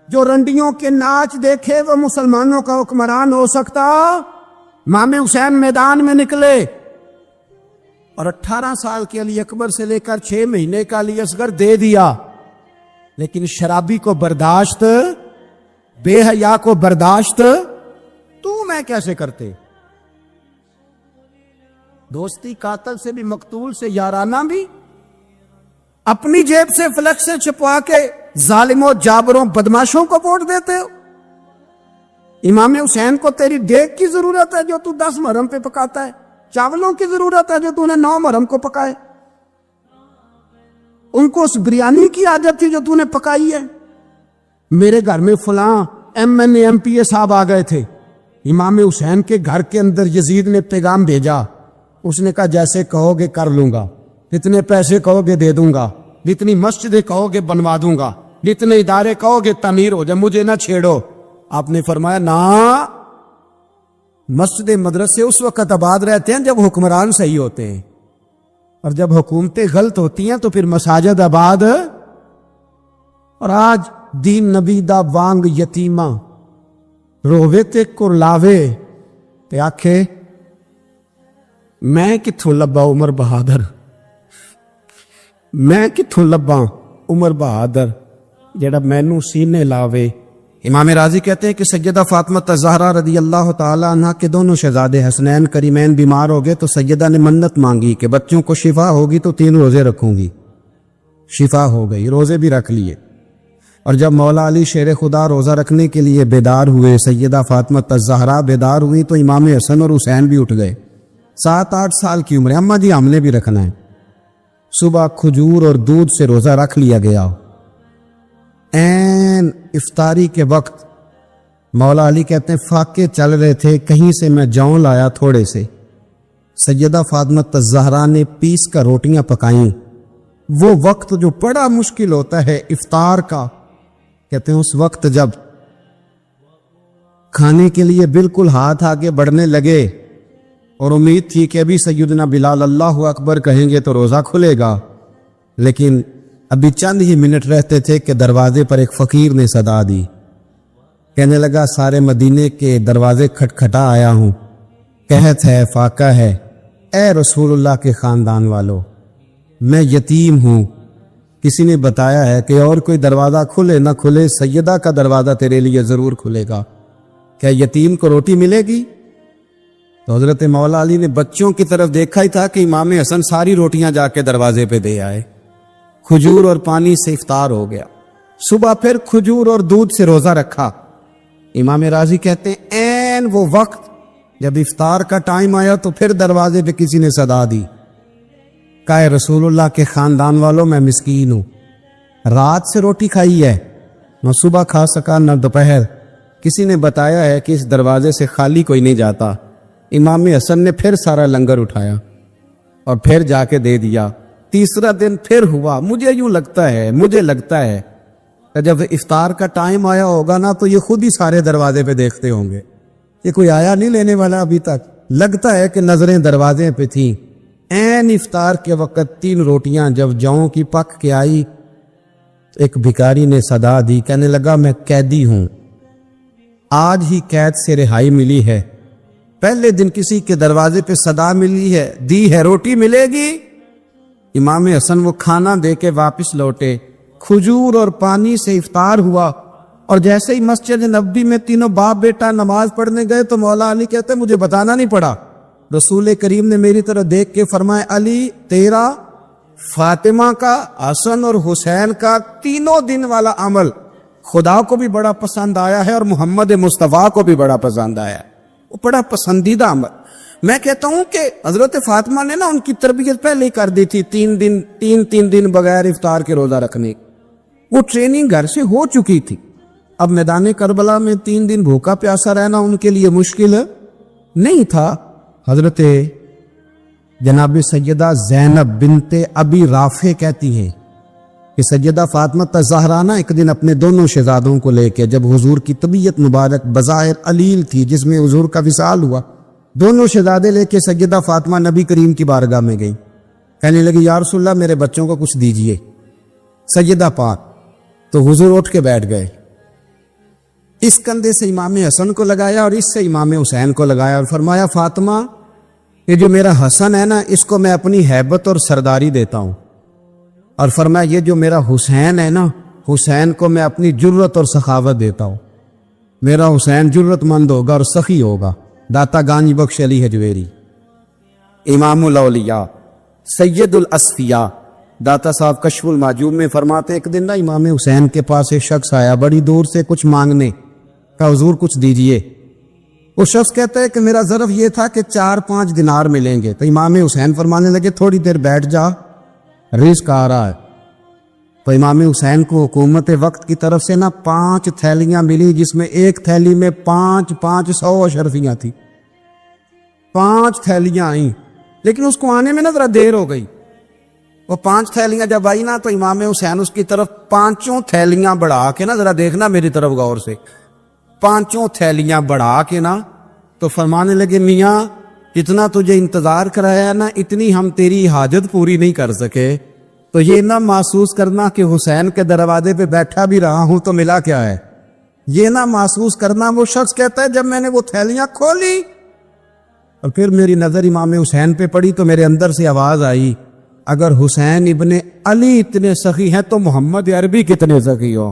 جو رنڈیوں کے ناچ دیکھے وہ مسلمانوں کا حکمران ہو سکتا؟ امام حسین میدان میں نکلے اور 18 سال کے علی اکبر سے لے کر 6 مہینے کا علی اصغر دے دیا, لیکن شرابی کو برداشت, بے حیا کو برداشت تو میں کیسے کرتے؟ دوستی قاتل سے بھی, مقتول سے یارانہ بھی, اپنی جیب سے فلیکس سے چھپوا کے ظالموں, جابروں, بدماشوں کو ووٹ دیتے ہو. امام حسین کو تیری دیگ کی ضرورت ہے جو تو 10 محرم پہ پکاتا ہے, چاولوں کی ضرورت ہے جو تو نے 9 محرم کو پکائے. ان کو اس بریانی کی عادت تھی جو تو نے پکائی ہے. میرے گھر میں فلاں MNA MPA صاحب آ گئے تھے, امام حسین کے گھر کے اندر یزید نے پیغام بھیجا. اس نے کہا جیسے کہو گے کر لوں گا, جتنے پیسے کہو گے دے دوں گا, جتنی مسجدیں کہو گے بنوا دوں گا, جتنے ادارے کہو گے تعمیر ہو جائے, مجھے نہ چھیڑو. آپ نے فرمایا نا, مسجد مدرسے اس وقت آباد رہتے ہیں جب حکمران صحیح ہوتے ہیں, اور جب حکومتیں غلط ہوتی ہیں تو پھر مساجد آباد. اور آج دین نبی دا وانگ یتیمہ رووے تے کرلاوے تے آکھے میں کتھوں لبا عمر بہادر, میں کتھوں لبا عمر بہادر جیڑا مینوں سینے لاوے. امام راضی کہتے ہیں کہ سیدہ فاطمہ الزہرا رضی اللہ تعالی عنہ کے دونوں شہزادے حسنین کریمین بیمار ہو گئے تو سیدہ نے منت مانگی کہ بچوں کو شفا ہوگی تو 3 روزے رکھوں گی. شفا ہو گئی, روزے بھی رکھ لیے. اور جب مولا علی شیر خدا روزہ رکھنے کے لیے بیدار ہوئے, سیدہ فاطمہ الزہرا بیدار ہوئی تو امام حسن اور حسین بھی اٹھ گئے. 7-8 سال کی عمر, اماں جی ہم نے بھی رکھنا ہے. صبح کھجور اور دودھ سے روزہ رکھ لیا گیا. این افطاری کے وقت مولا علی کہتے ہیں فاقے چل رہے تھے, کہیں سے میں جاؤں لایا تھوڑے سے. سیدہ فاطمہ الزہرا نے پیس کر روٹیاں پکائیں. وہ وقت جو بڑا مشکل ہوتا ہے افطار کا, کہتے ہیں اس وقت جب کھانے کے لیے بالکل ہاتھ آگے بڑھنے لگے اور امید تھی کہ ابھی سیدنا بلال اللہ اکبر کہیں گے تو روزہ کھلے گا, لیکن ابھی چند ہی منٹ رہتے تھے کہ دروازے پر ایک فقیر نے صدا دی. کہنے لگا سارے مدینے کے دروازے کھٹکھٹا آیا ہوں, قحط ہے, فاقہ ہے, اے رسول اللہ کے خاندان والو, میں یتیم ہوں. کسی نے بتایا ہے کہ اور کوئی دروازہ کھلے نہ کھلے, سیدہ کا دروازہ تیرے لیے ضرور کھلے گا. کیا یتیم کو روٹی ملے گی؟ تو حضرت مولا علی نے بچوں کی طرف دیکھا ہی تھا کہ امام حسن ساری روٹیاں جا کے دروازے پہ دے آئے. کھجور اور پانی سے افطار ہو گیا. صبح پھر کھجور اور دودھ سے روزہ رکھا. امام راضی کہتے ہیں این وہ وقت جب افطار کا ٹائم آیا تو پھر دروازے پہ کسی نے صدا دی، کہا اے رسول اللہ کے خاندان والوں میں مسکین ہوں، رات سے روٹی کھائی ہے، نہ صبح کھا سکا نہ دوپہر، کسی نے بتایا ہے کہ اس دروازے سے خالی کوئی نہیں جاتا۔ امام حسن نے پھر سارا لنگر اٹھایا اور پھر جا کے دے دیا۔ تیسرا دن پھر ہوا، مجھے لگتا ہے کہ جب افطار کا ٹائم آیا ہوگا نا تو یہ خود ہی سارے دروازے پہ دیکھتے ہوں گے، یہ کوئی آیا نہیں لینے والا ابھی تک۔ لگتا ہے کہ نظریں دروازے پہ تھیں۔ این افطار کے وقت 3 روٹیاں جب جاؤں کی پک کے آئی تو ایک بھکاری نے صدا دی، کہنے لگا میں قیدی ہوں، آج ہی قید سے رہائی ملی ہے، پہلے دن کسی کے دروازے پہ صدا ملی ہے، دی ہے روٹی ملے گی۔ امام حسن وہ کھانا دے کے واپس لوٹے، کھجور اور پانی سے افطار ہوا، اور جیسے ہی مسجد نبوی میں تینوں باپ بیٹا نماز پڑھنے گئے تو مولا علی کہتے مجھے بتانا نہیں پڑا، رسول کریم نے میری طرف دیکھ کے فرمایا علی تیرا، فاطمہ کا، حسن اور حسین کا 3 دن والا عمل خدا کو بھی بڑا پسند آیا ہے اور محمد مصطفیٰ کو بھی بڑا پسند آیا ہے، وہ بڑا پسندیدہ عمل۔ میں کہتا ہوں کہ حضرت فاطمہ نے نا ان کی تربیت پہلے ہی کر دی تھی، 3 دن بغیر افطار کے روزہ رکھنے، وہ ٹریننگ گھر سے ہو چکی تھی۔ اب میدان کربلا میں 3 دن بھوکا پیاسا رہنا ان کے لیے مشکل نہیں تھا۔ حضرت جناب سیدہ زینب بنت ابی رافع کہتی ہیں کہ سیدہ فاطمہ الزہرا ایک دن اپنے دونوں شہزادوں کو لے کے، جب حضور کی طبیعت مبارک بظاہر علیل تھی جس میں حضور کا وصال ہوا، دونوں شہزادے لے کے سیدہ فاطمہ نبی کریم کی بارگاہ میں گئی، کہنے لگی یا رسول اللہ میرے بچوں کو کچھ دیجئے۔ سیدہ پاک تو حضور اٹھ کے بیٹھ گئے، اس کندھے سے امام حسن کو لگایا اور اس سے امام حسین کو لگایا اور فرمایا فاطمہ یہ جو میرا حسن ہے نا اس کو میں اپنی ہیبت اور سرداری دیتا ہوں، اور فرمایا یہ جو میرا حسین ہے نا حسین کو میں اپنی جرت اور سخاوت دیتا ہوں، میرا حسین جرت مند ہوگا اور سخی ہوگا۔ داتا گانج بخش علی حجویری، امام الاولیاء، سید الاصفیاء، داتا صاحب کشف المعجوب میں فرماتے ایک دن نا امام حسین کے پاس ایک شخص آیا بڑی دور سے کچھ مانگنے، کہا حضور کچھ دیجئے۔ وہ شخص کہتا ہے کہ میرا ظرف یہ تھا کہ 4-5 دینار ملیں گے، تو امام حسین فرمانے لگے تھوڑی دیر بیٹھ جا، رزق آ رہا ہے۔ تو امام حسین کو حکومت وقت کی طرف سے نا 5 تھیلیاں ملی، جس میں ایک تھیلی میں 500 اشرفیاں تھی، 5 تھیلیاں آئیں، لیکن اس کو آنے میں نا ذرا دیر ہو گئی۔ وہ 5 تھیلیاں جب آئی نا تو امام حسین اس کی طرف 5 تھیلیاں بڑھا کے نا، ذرا دیکھنا میری طرف غور سے، 5 تھیلیاں بڑھا کے نا تو فرمانے لگے میاں جتنا تجھے انتظار کرایا نا اتنی ہم تیری حاجت پوری نہیں کر سکے، تو یہ نہ محسوس کرنا کہ حسین کے دروازے پہ بیٹھا بھی رہا ہوں تو ملا کیا ہے، یہ نہ محسوس کرنا۔ وہ شخص کہتا ہے جب میں نے وہ تھیلیاں کھولی اور پھر میری نظر امام حسین پہ پڑی تو میرے اندر سے آواز آئی اگر حسین ابن علی اتنے سخی ہیں تو محمد عربی کتنے سخی ہو،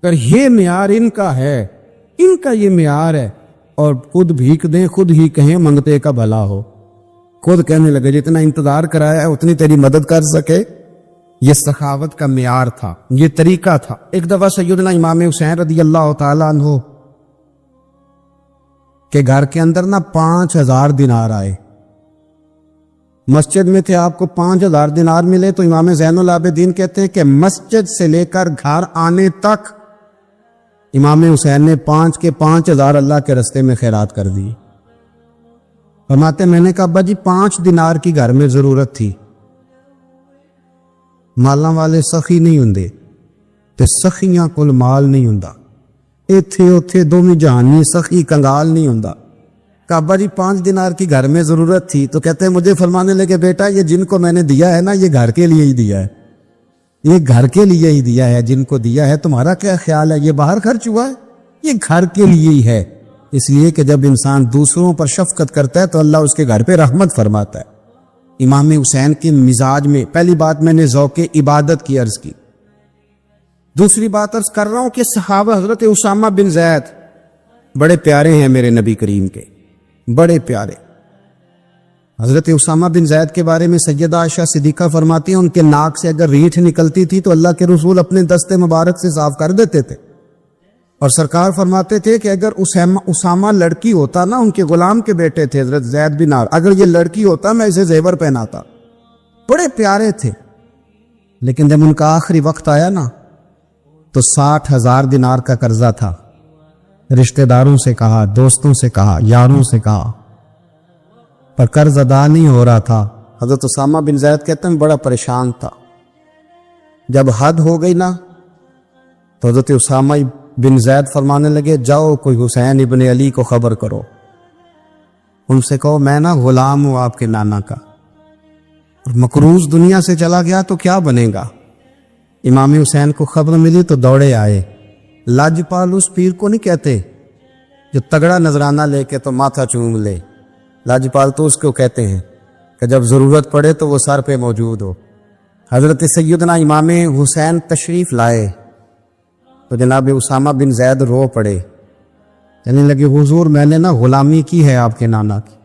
اگر یہ معیار ان کا ہے، ان کا یہ معیار ہے، اور خود بھیک دیں خود ہی کہیں منگتے کا بھلا ہو، خود کہنے لگے جتنا انتظار کرایا ہے اتنی تیری مدد کر سکے۔ یہ سخاوت کا معیار تھا، یہ طریقہ تھا۔ ایک دفعہ سیدنا امام حسین رضی اللہ تعالیٰ عنہ کے گھر کے اندر نا 5000 دینار آئے، مسجد میں تھے، آپ کو 5000 دینار ملے تو امام زین العابدین کہتے ہیں کہ مسجد سے لے کر گھر آنے تک امام حسین نے 5 کے 5000 اللہ کے رستے میں خیرات کر دی۔ فرماتے میں نے کہا ابا جی 5 دینار کی گھر میں ضرورت تھی، مالاں والے سخی نہیں ہوندے تے سخیاں کول مال نہیں ہوندا، ایتھے اوتھے دوویں جہانی سخی کنگال نہیں ہوندا۔ کہا ابا جی 5 دینار کی گھر میں ضرورت تھی، تو کہتے ہیں مجھے فرمانے لگے بیٹا یہ جن کو میں نے دیا ہے نا یہ گھر کے لیے ہی دیا ہے، یہ گھر کے لیے ہی دیا ہے، جن کو دیا ہے تمہارا کیا خیال ہے، یہ باہر خرچ ہوا ہے، یہ گھر کے لیے ہی ہے۔ اس لیے کہ جب انسان دوسروں پر شفقت کرتا ہے تو اللہ اس کے گھر پہ رحمت فرماتا ہے۔ امام حسین کے مزاج میں پہلی بات میں نے ذوق عبادت کی عرض کی، دوسری بات عرض کر رہا ہوں کہ صحابہ حضرت اسامہ بن زید بڑے پیارے ہیں میرے نبی کریم کے، بڑے پیارے۔ حضرت اسامہ بن زید کے بارے میں سیدہ عائشہ صدیقہ فرماتی ہیں ان کے ناک سے اگر ریٹھ نکلتی تھی تو اللہ کے رسول اپنے دستے مبارک سے صاف کر دیتے تھے، اور سرکار فرماتے تھے کہ اگر اسامہ لڑکی ہوتا نا، ان کے غلام کے بیٹے تھے حضرت زید بن عامر، اگر یہ لڑکی ہوتا میں اسے زیور پہناتا. بڑے پیارے تھے، لیکن جب ان کا آخری وقت آیا نا تو 60,000 دینار کا قرضہ تھا. رشتہ داروں سے کہا، دوستوں سے کہا، یاروں سے کہا، پر قرض ادا نہیں ہو رہا تھا. حضرت اسامہ بن زید کہتے ہیں بڑا پریشان تھا. جب حد ہو گئی نا تو حضرت اسامہ بن زید فرمانے لگے، جاؤ کوئی حسین ابن علی کو خبر کرو، ان سے کہو میں نا غلام ہوں آپ کے نانا کا، اور مقروض دنیا سے چلا گیا تو کیا بنے گا. امام حسین کو خبر ملی تو دوڑے آئے. لاجپال اس پیر کو نہیں کہتے جو تگڑا نذرانہ لے کے تو ماتھا چوم لے، لاجپال تو اس کو کہتے ہیں کہ جب ضرورت پڑے تو وہ سر پہ موجود ہو. حضرت سیدنا امام حسین تشریف لائے تو جناب اسامہ بن زید رو پڑے، کہنے لگے حضور میں نے نا غلامی کی ہے آپ کے نانا کی،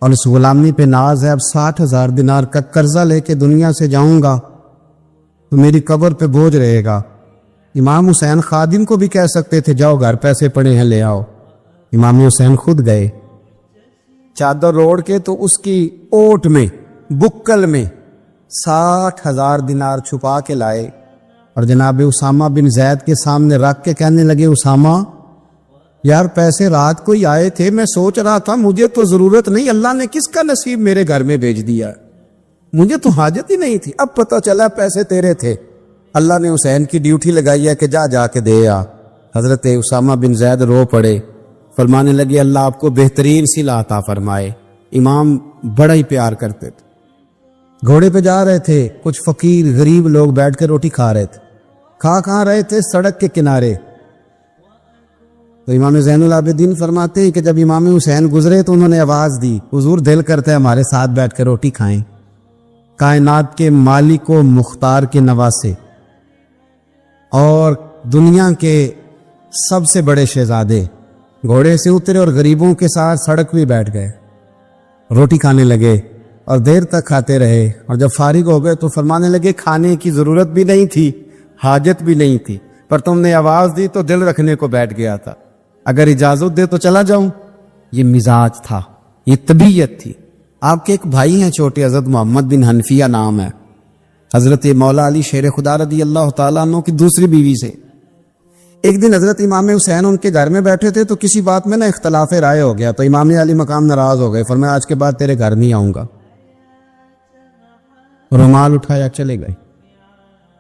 اور اس غلامی پہ ناز ہے. اب 60,000 دینار کا قرضہ لے کے دنیا سے جاؤں گا تو میری قبر پہ بوجھ رہے گا. امام حسین خادم کو بھی کہہ سکتے تھے جاؤ گھر پیسے پڑے ہیں لے آؤ. امام حسین خود گئے، چادر اوڑھ کے تو اس کی اوٹ میں بکل میں 60,000 دینار چھپا کے لائے اور جناب اسامہ بن زید کے سامنے رکھ کے کہنے لگے، اسامہ یار پیسے رات کو ہی آئے تھے، میں سوچ رہا تھا مجھے تو ضرورت نہیں، اللہ نے کس کا نصیب میرے گھر میں بھیج دیا، مجھے تو حاجت ہی نہیں تھی، اب پتہ چلا پیسے تیرے تھے، اللہ نے حسین کی ڈیوٹی لگائی ہے کہ جا کے دے آ. حضرت اسامہ بن زید رو پڑے، فرمانے لگے اللہ آپ کو بہترین صلہ عطا فرمائے. امام بڑا ہی پیار کرتے تھے. گھوڑے پہ جا رہے تھے، کچھ فقیر غریب لوگ بیٹھ کے روٹی کھا رہے تھے. کہاں رہے تھے؟ سڑک کے کنارے. تو امام زین العابدین فرماتے ہیں کہ جب امام حسین گزرے تو انہوں نے آواز دی، حضور دل کرتا ہے ہمارے ساتھ بیٹھ کے روٹی کھائیں. کائنات کے مالک و مختار کے نواسے اور دنیا کے سب سے بڑے شہزادے گھوڑے سے اترے اور غریبوں کے ساتھ سڑک پہ بیٹھ گئے، روٹی کھانے لگے اور دیر تک کھاتے رہے. اور جب فارغ ہو گئے تو فرمانے لگے کھانے کی ضرورت بھی نہیں تھی، حاجت بھی نہیں تھی، پر تم نے آواز دی تو دل رکھنے کو بیٹھ گیا تھا، اگر اجازت دے تو چلا جاؤں. یہ مزاج تھا، یہ طبیعت تھی. آپ کے ایک بھائی ہیں چھوٹے، حضرت محمد بن حنفیہ نام ہے، حضرت مولا علی شیر خدا رضی اللہ تعالیٰ عنہ کی دوسری بیوی سے. ایک دن حضرت امام حسین ان کے گھر میں بیٹھے تھے تو کسی بات میں نا اختلاف رائے ہو گیا، تو امام علی مقام ناراض ہو گئے، فرمایا آج کے بعد تیرے گھر نہیں آؤں گا. رومال اٹھایا چلے گئے.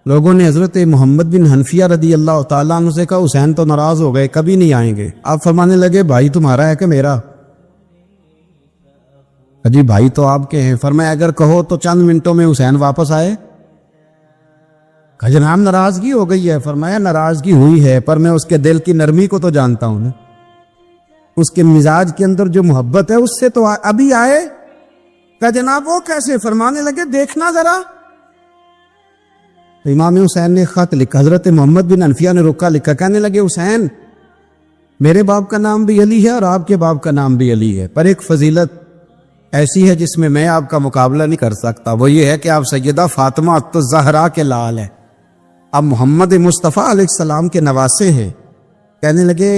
لوگوں نے حضرت محمد بن حنفیہ رضی اللہ تعالیٰ عنہ سے کہا حسین تو ناراض ہو گئے، کبھی نہیں آئیں گے. آپ فرمانے لگے بھائی تمہارا ہے کہ میرا؟ جی بھائی تو آپ کے ہیں. فرمایا اگر کہو تو چند منٹوں میں حسین واپس آئے. جناب ناراضگی ہو گئی ہے. فرمایا ناراضگی ہوئی ہے پر میں اس کے دل کی نرمی کو تو جانتا ہوں نا، اس کے مزاج کے اندر جو محبت ہے اس سے تو ابھی آئے. کہ جناب وہ کیسے؟ فرمانے لگے دیکھنا ذرا. تو امام حسین نے خط لکھا، حضرت محمد بن حنفیہ نے رکا لکھا، کہنے لگے حسین میرے باپ کا نام بھی علی ہے اور آپ کے باپ کا نام بھی علی ہے، پر ایک فضیلت ایسی ہے جس میں میں آپ کا مقابلہ نہیں کر سکتا، وہ یہ ہے کہ آپ سیدہ فاطمہ الزہرا کے لال ہیں، آپ محمد مصطفیٰ علیہ السلام کے نواسے ہیں. کہنے لگے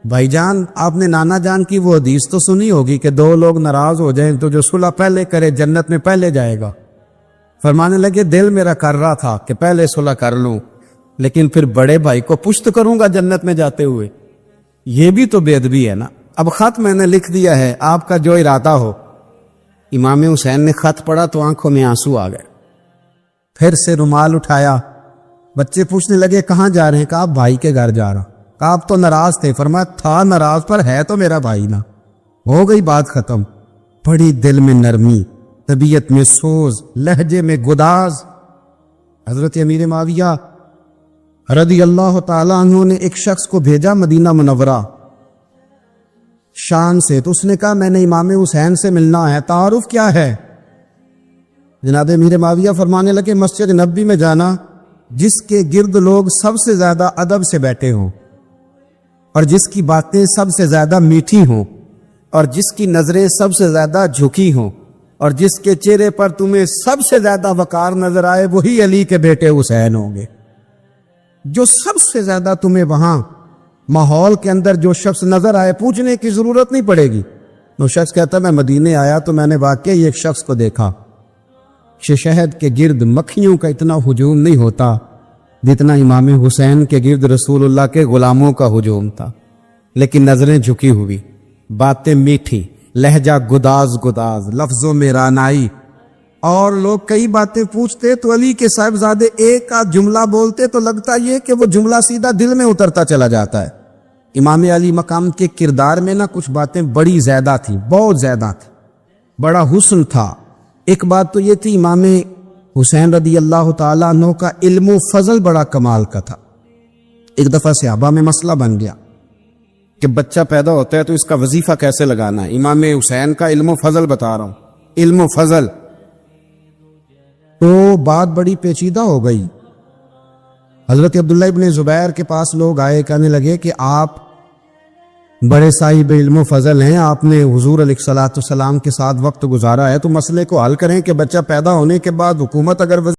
بھائی جان آپ نے نانا جان کی وہ حدیث تو سنی ہوگی کہ دو لوگ ناراض ہو جائیں تو جو صلح پہلے کرے جنت میں پہلے جائے گا. فرمانے لگے دل میرا کر رہا تھا کہ پہلے صلح کر لوں، لیکن پھر بڑے بھائی کو پشت کروں گا جنت میں جاتے ہوئے، یہ بھی تو بے ادبی ہے نا. اب خط میں نے لکھ دیا ہے، آپ کا جو ارادہ ہو. امام حسین نے خط پڑھا تو آنکھوں میں آنسو آ گئے. پھر سے رومال اٹھایا. بچے پوچھنے لگے کہاں جا رہے ہیں؟ کہا بھائی کے گھر جا رہا. کہا آپ تو ناراض تھے. فرمایا تھا ناراض پر ہے تو میرا بھائی نا. ہو گئی بات ختم. بڑی دل میں نرمی، طبیعت میں سوز، لہجے میں گداز. حضرت امیر معاویہ رضی اللہ تعالیٰ عنہ نے ایک شخص کو بھیجا مدینہ منورہ شان سے، تو اس نے کہا میں نے امام حسین سے ملنا ہے، تعارف کیا ہے؟ جناب امیر معاویہ فرمانے لگے مسجد نبوی میں جانا جس کے گرد لوگ سب سے زیادہ ادب سے بیٹھے ہوں اور جس کی باتیں سب سے زیادہ میٹھی ہوں اور جس کی نظریں سب سے زیادہ جھکی ہوں اور جس کے چہرے پر تمہیں سب سے زیادہ وقار نظر آئے، وہی علی کے بیٹے حسین ہوں گے. جو سب سے زیادہ تمہیں وہاں ماحول کے اندر جو شخص نظر آئے پوچھنے کی ضرورت نہیں پڑے گی. وہ شخص کہتا میں مدینے آیا تو میں نے واقعی ایک شخص کو دیکھا کہ شہد کے گرد مکھیوں کا اتنا ہجوم نہیں ہوتا جتنا امام حسین کے گرد رسول اللہ کے غلاموں کا ہجوم تھا، لیکن نظریں جھکی ہوئی، باتیں میٹھی، لہجہ گداز گداز، لفظوں میں رانائی، اور لوگ کئی باتیں پوچھتے تو علی کے صاحبزادے ایک آدھ جملہ بولتے تو لگتا یہ کہ وہ جملہ سیدھا دل میں اترتا چلا جاتا ہے. امام علی مقام کے کردار میں نہ کچھ باتیں بڑی زیادہ تھیں، بہت زیادہ تھیں، بڑا حسن تھا. ایک بات تو یہ تھی امام حسین رضی اللہ تعالیٰ عنہ کا علم و فضل بڑا کمال کا تھا. ایک دفعہ صحابہ میں مسئلہ بن گیا کہ بچہ پیدا ہوتا ہے تو اس کا وظیفہ کیسے لگانا ہے. امام حسین کا علم و فضل بتا رہا ہوں، علم و فضل. تو بات بڑی پیچیدہ ہو گئی. حضرت عبداللہ ابن زبیر کے پاس لوگ آئے، کہنے لگے کہ آپ بڑے صاحب علم و فضل ہیں، آپ نے حضور علیہ الصلوۃ والسلام کے ساتھ وقت گزارا ہے، تو مسئلے کو حل کریں کہ بچہ پیدا ہونے کے بعد حکومت اگر